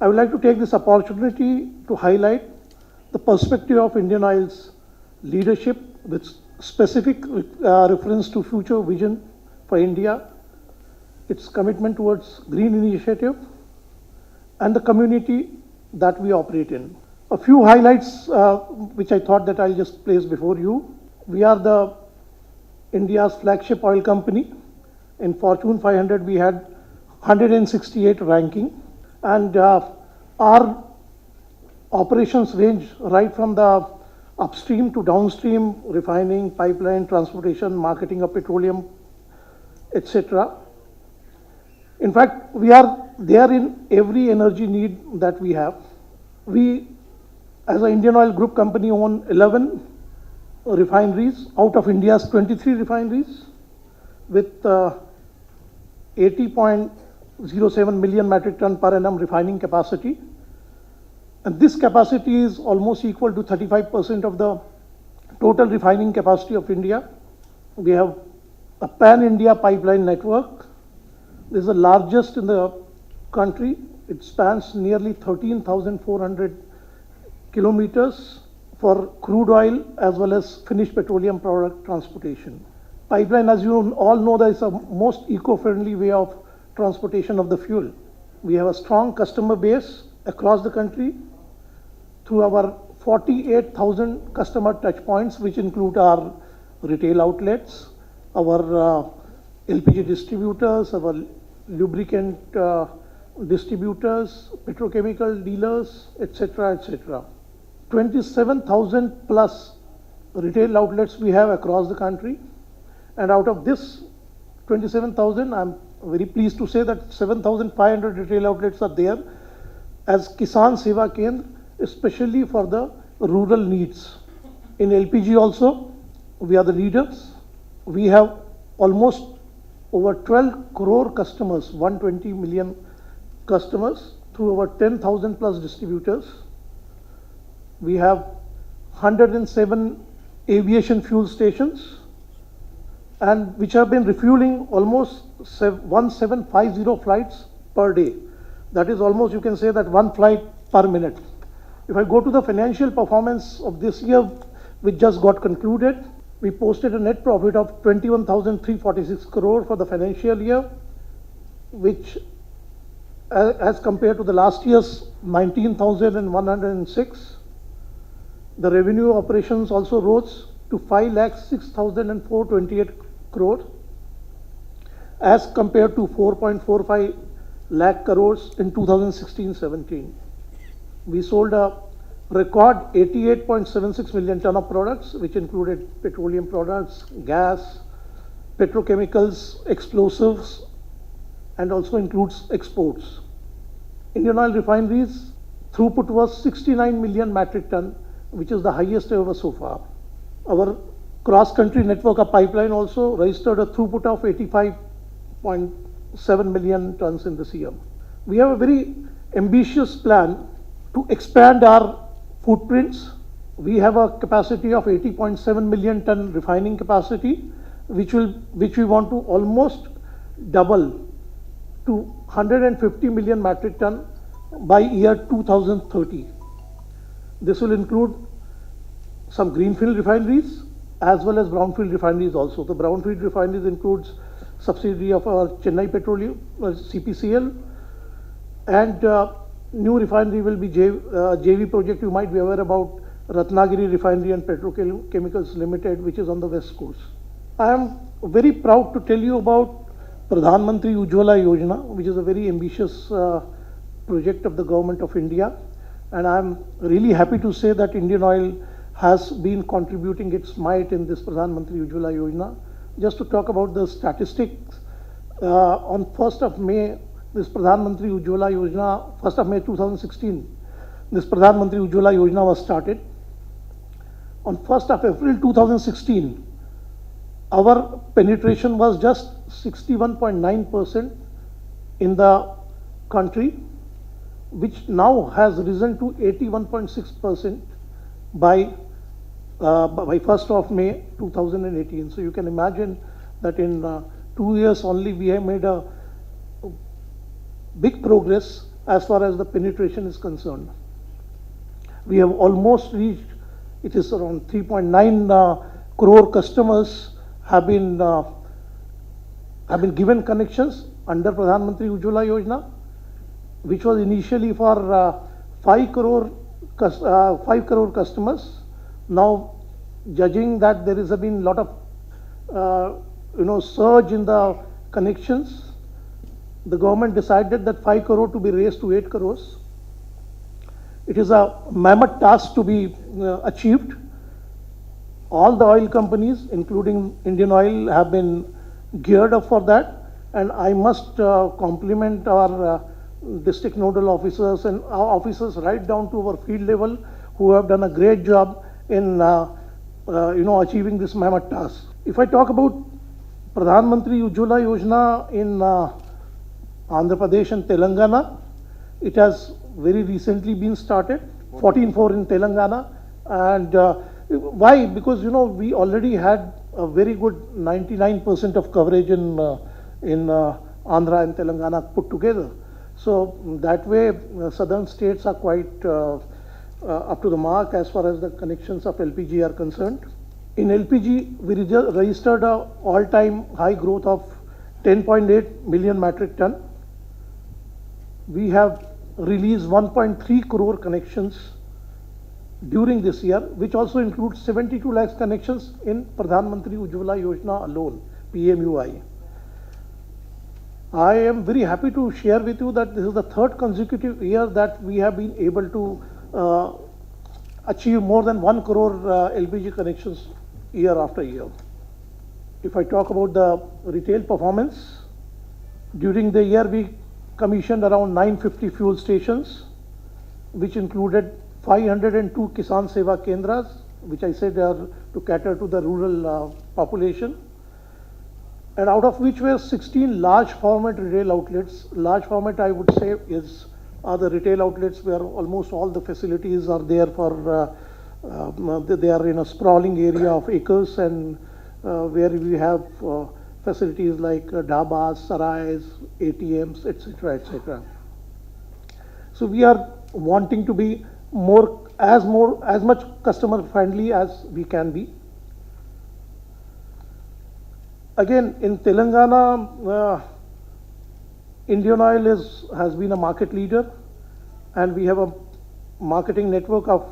I would like to take this opportunity to highlight the perspective of Indian Oil's leadership with specific reference to future vision for India, its commitment towards green initiative, and the community that we operate in. A few highlights which I thought that I'll just place before you. We are the India's flagship oil company. In Fortune 500, we had 168 ranking, and our operations range right from the upstream to downstream, refining, pipeline, transportation, marketing of petroleum, etc. In fact, we are there in every energy need that we have. We, as an Indian Oil Group company, own 11 refineries out of India's 23 refineries with 80.07 million metric ton per annum refining capacity. And this capacity is almost equal to 35% of the total refining capacity of India. We have a pan-India pipeline network. This is the largest in the country. It spans nearly 13,400 kilometers for crude oil as well as finished petroleum product transportation. Pipeline, as you all know, that is the most eco-friendly way of transportation of the fuel. We have a strong customer base across the country through our 48,000 customer touch points, which include our retail outlets, our LPG distributors, our lubricant distributors, petrochemical dealers, etc., etc. 27,000 plus retail outlets we have across the country, and out of this 27,000, I'm very pleased to say that 7,500 retail outlets are there as Kisan Seva Kendra, especially for the rural needs. In LPG also, we are the leaders. We have almost over 12 crore customers, 120 million customers through over 10,000 plus distributors. We have 107 aviation fuel stations, and which have been refueling almost 1750 flights per day. That is almost, you can say that, one flight per minute. If I go to the financial performance of this year, which just got concluded, we posted a net profit of 21,346 crore for the financial year, which as compared to the last year's 19,106. The revenue operations also rose to 5,06,428 crore as compared to 4.45 lakh crores in 2016-17. We sold a record 88.76 million ton of products, which included petroleum products, gas, petrochemicals, explosives, and also includes exports. Indian Oil refineries throughput was 69 million metric ton, which is the highest ever so far. Our cross-country network of pipeline also registered a throughput of 85.7 million tons in this year. We have a very ambitious plan to expand our footprints. We have a capacity of 80.7 million ton refining capacity, which we want to almost double to 150 million metric ton by year 2030. This will include some greenfield refineries as well as brownfield refineries also. The brownfield refineries includes subsidiary of our Chennai Petroleum, CPCL, and new refinery will be JV project. You might be aware about Ratnagiri Refinery and Petrochemicals Limited, which is on the west coast. I am very proud to tell you about Pradhan Mantri Ujjwala Yojana, which is a very ambitious project of the government of India. And I am really happy to say that Indian Oil has been contributing its might in this Pradhan Mantri Ujjwala Yojana. Just to talk about the statistics, on 1st of May, this Pradhan Mantri Ujjwala Yojana, 1st of May 2016, this Pradhan Mantri Ujjwala Yojana was started. On 1st of April 2016, our penetration was just 61.9% in the country, which now has risen to 81.6% by 1st of May 2018. So you can imagine that in 2 years only we have made a big progress as far as the penetration is concerned. We have almost reached, it is around 3.9 crore customers have been given connections under Pradhan Mantri Ujjwala Yojana, which was initially for 5 crore customers. Now, judging that there has been a lot of surge in the connections, the government decided that 5 crore to be raised to 8 crores. It is a mammoth task to be achieved. All the oil companies, including Indian Oil, have been geared up for that, and I must compliment our district nodal officers and our officers right down to our field level, who have done a great job in achieving this mammoth task. If I talk about Pradhan Mantri Ujjwala Yojana in Andhra Pradesh and Telangana, it has very recently been started, 14.4 in Telangana. And why? Because we already had a very good 99% of coverage in Andhra and Telangana put together. So that way, southern states are quite up to the mark as far as the connections of LPG are concerned. In LPG, we registered an all-time high growth of 10.8 million metric ton. We have released 1.3 crore connections during this year, which also includes 72 lakhs connections in Pradhan Mantri Ujjwala Yojana alone, PMUI. I am very happy to share with you that this is the third consecutive year that we have been able to achieve more than 1 crore LPG connections year after year. If I talk about the retail performance, during the year we commissioned around 950 fuel stations, which included 502 Kisan Seva Kendras, which I said are to cater to the rural population, and out of which were 16 large format retail outlets. Large format, I would say, are the retail outlets where almost all the facilities are there for, they are in a sprawling area of acres, and where we have facilities like dhabas, sarais, ATMs, etc., etc. So we are wanting to be as much customer friendly as we can be. Again, in Telangana, Indian Oil has been a market leader, and we have a marketing network of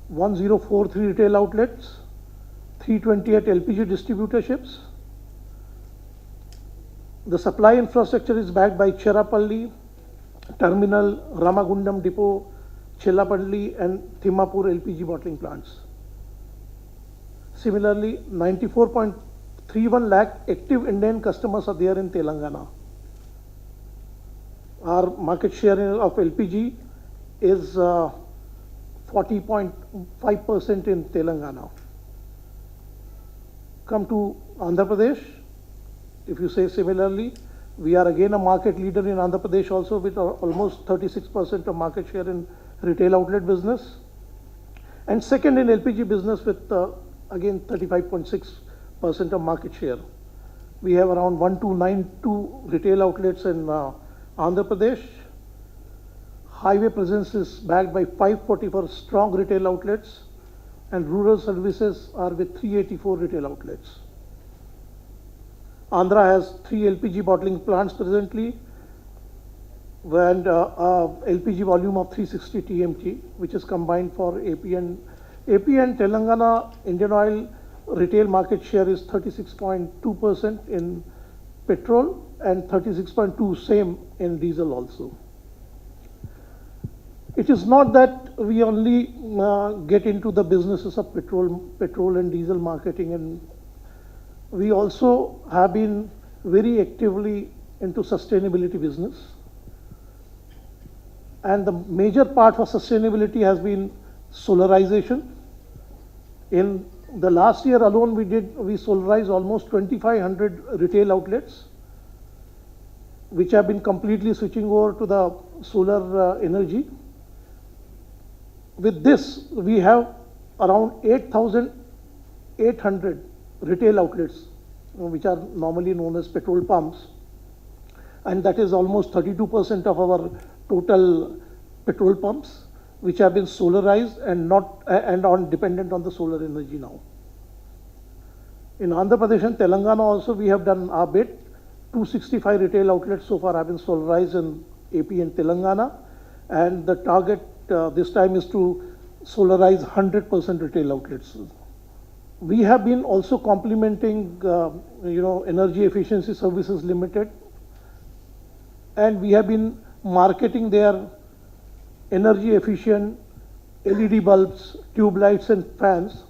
1043 retail outlets, 328 LPG distributorships. The supply infrastructure is backed by Cherapalli Terminal, Ramagundam Depot, Chellapalli and Thimmapur LPG bottling plants. Similarly, 94.31 lakh active Indian customers are there in Telangana. Our market share of LPG is 40.5% in Telangana. Come to Andhra Pradesh. If you say similarly, we are again a market leader in Andhra Pradesh also, with almost 36% of market share in retail outlet business, and second in LPG business with again 35.6% of market share. We have around 1292 retail outlets in Andhra Pradesh. Highway presence is backed by 544 strong retail outlets, and rural services are with 384 retail outlets. Andhra has 3 LPG bottling plants presently, and LPG volume of 360 TMT, which is combined for AP and Telangana. Indian Oil retail market share is 36.2% in petrol and 36.2% same in diesel also. It is not that we only get into the businesses of petrol and diesel marketing, and we also have been very actively into sustainability business. And the major part for sustainability has been solarization. In the last year alone, we solarized almost 2,500 retail outlets, which have been completely switching over to the solar energy. With this, we have around 8,800 retail outlets, which are normally known as petrol pumps, and that is almost 32% of our total petrol pumps, which have been solarized and not and on dependent on the solar energy now. In Andhra Pradesh and Telangana also we have done our bit. 265 retail outlets so far have been solarized in AP and Telangana, and the target this time is to solarize 100% retail outlets. We have been also complementing, Energy Efficiency Services Limited, and we have been marketing their energy efficient LED bulbs, tube lights and fans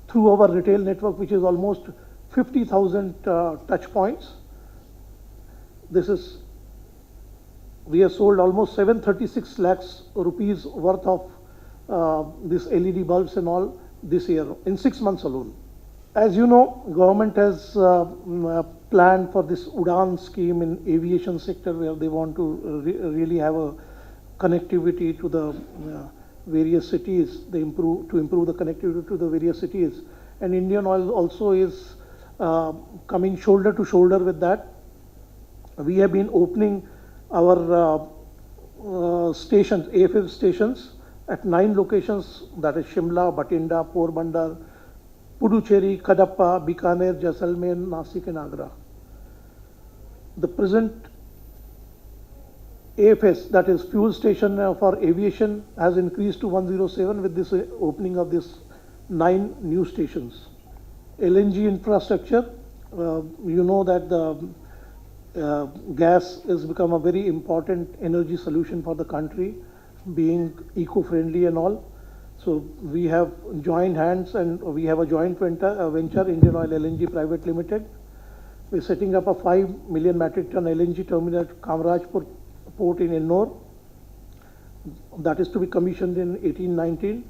through our retail network, which is almost 50,000 touch points. We have sold almost 736 lakhs rupees worth of this LED bulbs and all this year in 6 months alone. As you know, government has planned for this UDAN scheme in aviation sector, where they want to really have a connectivity to the various cities. They improve the connectivity to the various cities, and Indian Oil also is coming shoulder to shoulder with that. We have been opening our stations, AFF stations, at 9 locations, that is Shimla, Batinda, Porbandar, Puducherry, Kadapa, Bikaner, Jaisalmer, Nasik and Agra. The present AFS, that is fuel station for aviation, has increased to 107 with this opening of this 9 new stations. LNG infrastructure, you know that the gas has become a very important energy solution for the country, being eco-friendly and all. So we have joined hands and we have a joint venture, IndianOil LNG Private Limited. We're setting up a 5 million metric ton LNG terminal at Kamarajpur port in Ennore. That is to be commissioned in 18-19.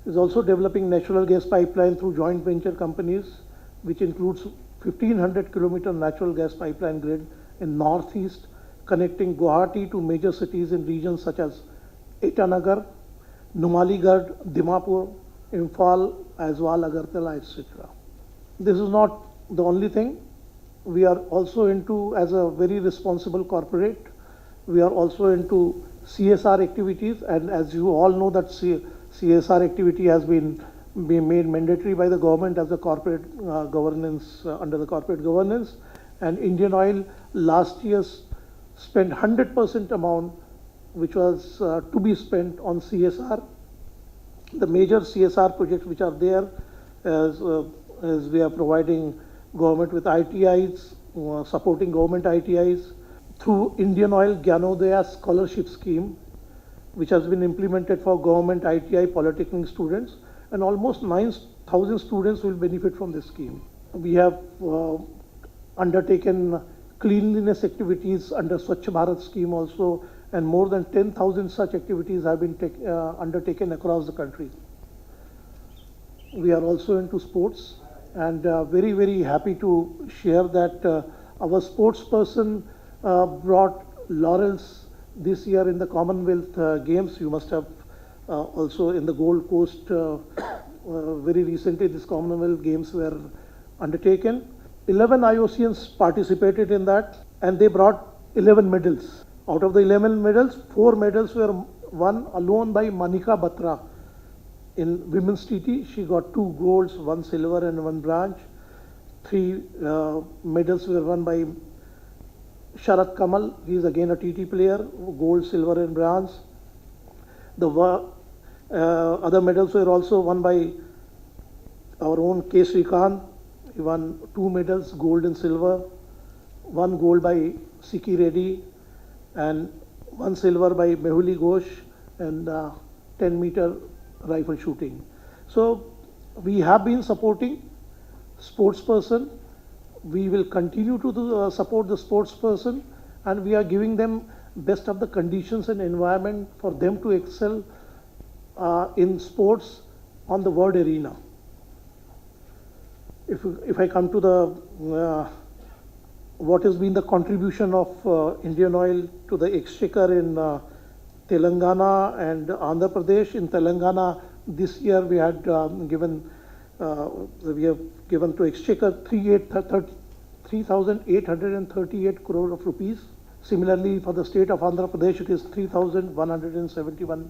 Is also developing natural gas pipeline through joint venture companies, which includes 1500 kilometer natural gas pipeline grid in northeast, connecting Guwahati to major cities in regions such as Itanagar, Numaligarh, Dimapur, Imphal, Aizwal, Agartala, etc. This is not the only thing. We are also into, as a very responsible corporate, we are also into CSR activities, and as you all know that CSR activity has been made mandatory by the government as a corporate governance, under the corporate governance, and Indian Oil last year spent 100% amount which was to be spent on CSR. The major CSR projects which are there, as we are providing government with ITIs, supporting government ITIs through Indian Oil Gyanodaya Scholarship Scheme, which has been implemented for government ITI polytechnic students, and almost 9,000 students will benefit from this scheme. We have undertaken cleanliness activities under Swachh Bharat scheme also, and more than 10,000 such activities have been undertaken across the country. We are also into sports, and very, very happy to share that our sports person brought laurels this year in the Commonwealth Games. You must have also in the Gold Coast very recently this Commonwealth Games were undertaken. 11 IOCians participated in that, and they brought 11 medals. Out of the 11 medals, 4 medals were won alone by Manika Batra. In women's TT, she got 2 golds, 1 silver and 1 bronze. 3 medals were won by Sharat Kamal. He is again a TT player, gold, silver and bronze. The other medals were also won by our own K. Srikanth. He won 2 medals, gold and silver. 1 gold by Siki Reddy, and 1 silver by Mehuli Ghosh, and 10-meter rifle shooting. So we have been supporting sports person. We will continue to support the sports person, and we are giving them best of the conditions and environment for them to excel in sports on the world arena. If I come to the what has been the contribution of Indian Oil to the Exchequer in Telangana and Andhra Pradesh. In Telangana this year we had given to Exchequer 3,838 crore of rupees. Similarly, for the state of Andhra Pradesh, it is 3,171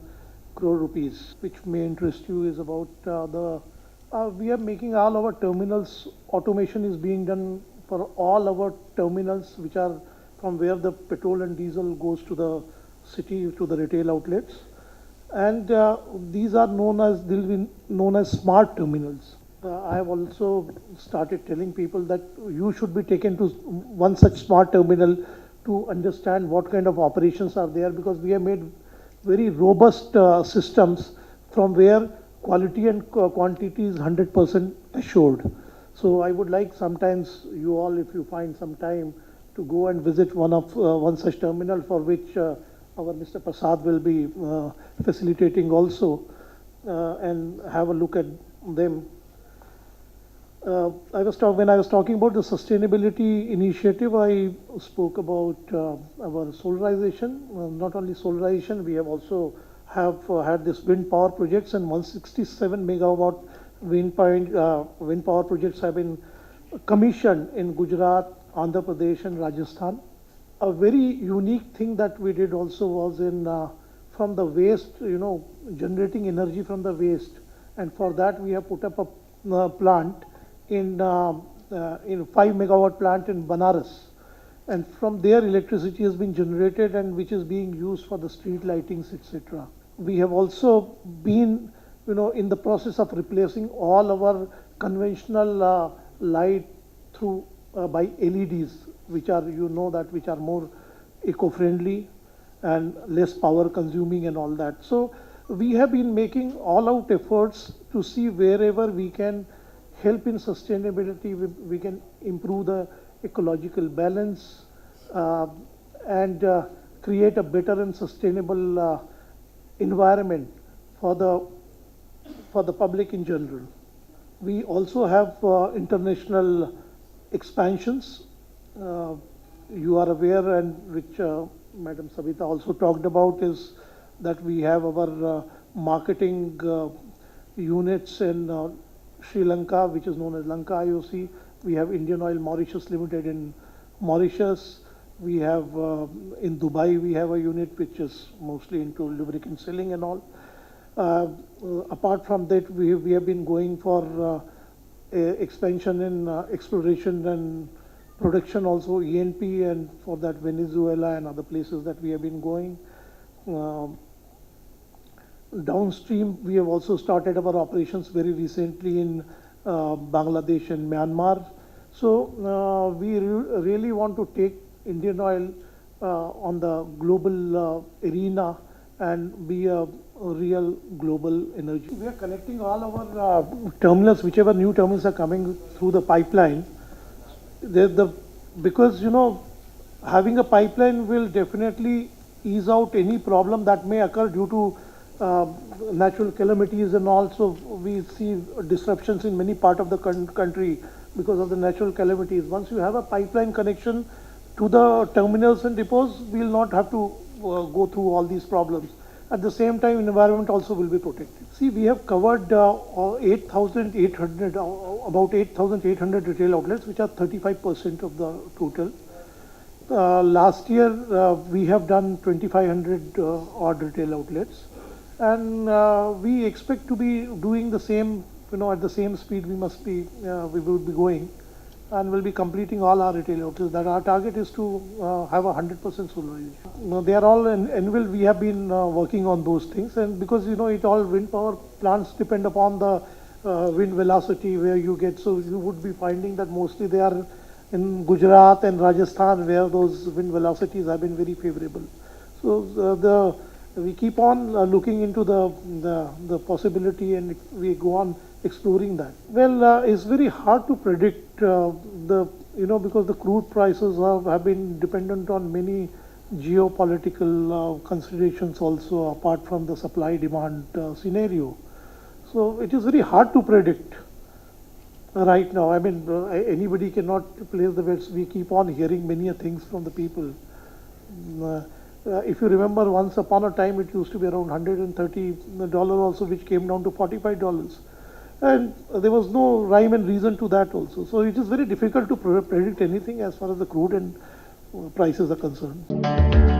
crore rupees. Which may interest you is about we are making all our terminals, automation is being done for all our terminals, which are from where the petrol and diesel goes to the city, to the retail outlets. And these are known as, they'll be known as smart terminals. I have also started telling people that you should be taken to one such smart terminal to understand what kind of operations are there, because we have made very robust systems from where quality and quantity is 100% assured. So I would like sometimes you all, if you find some time, to go and visit one such terminal, for which our Mr. Prasad will be facilitating also, and have a look at them. When I was talking about the sustainability initiative, I spoke about our solarization. Not only solarization, we have also had this wind power projects, and 167 megawatt wind power projects have been commissioned in Gujarat, Andhra Pradesh and Rajasthan. A very unique thing that we did also was in from the waste, generating energy from the waste, and for that we have put up a plant in 5 megawatt plant in Banaras, and from there electricity has been generated and which is being used for the street lightings, etc. We have also been in the process of replacing all our conventional light through by LEDs, which are which are more eco-friendly and less power consuming and all that. So we have been making all out efforts to see wherever we can help in sustainability, we can improve the ecological balance and create a better and sustainable environment for the public in general. We also have international expansions. You are aware, and which Madam Savita also talked about, is that we have our marketing units in Sri Lanka, which is known as Lanka IOC. We have IndianOil Mauritius Limited in Mauritius. We have in Dubai, we have a unit which is mostly into lubricant selling and all. Apart from that, we have been going for expansion in exploration and production, also E&P, and for that Venezuela and other places that we have been going. Downstream, we have also started our operations very recently in Bangladesh and Myanmar. So we really want to take Indian Oil on the global arena and be a real global energy. We are connecting all our terminals, whichever new terminals are coming through the pipeline. Because having a pipeline will definitely ease out any problem that may occur due to natural calamities, and also we see disruptions in many parts of the country because of the natural calamities. Once you have a pipeline connection to the terminals and depots, we will not have to go through all these problems. At the same time, environment also will be protected. See, we have covered 8,800, about 8,800 retail outlets, which are 35% of the total. Last year, we have done 2,500 odd retail outlets, and we expect to be doing the same, at the same speed we will be going, and we'll be completing all our retail outlets. That our target is to have 100% solarization. They are all annual. We have been working on those things, and because it all wind power plants depend upon the wind velocity where you get. So you would be finding that mostly they are in Gujarat and Rajasthan, where those wind velocities have been very favorable. So we keep on looking into the possibility, and we go on exploring that. Well, it's very hard to predict because the crude prices have been dependent on many geopolitical considerations also, apart from the supply-demand scenario. So it is very hard to predict right now. I mean, anybody cannot place the bets. We keep on hearing many things from the people. If you remember, once upon a time, it used to be around $130 also, which came down to $45. and there was no rhyme and reason to that also. So it is very difficult to predict anything as far as the crude and prices are concerned.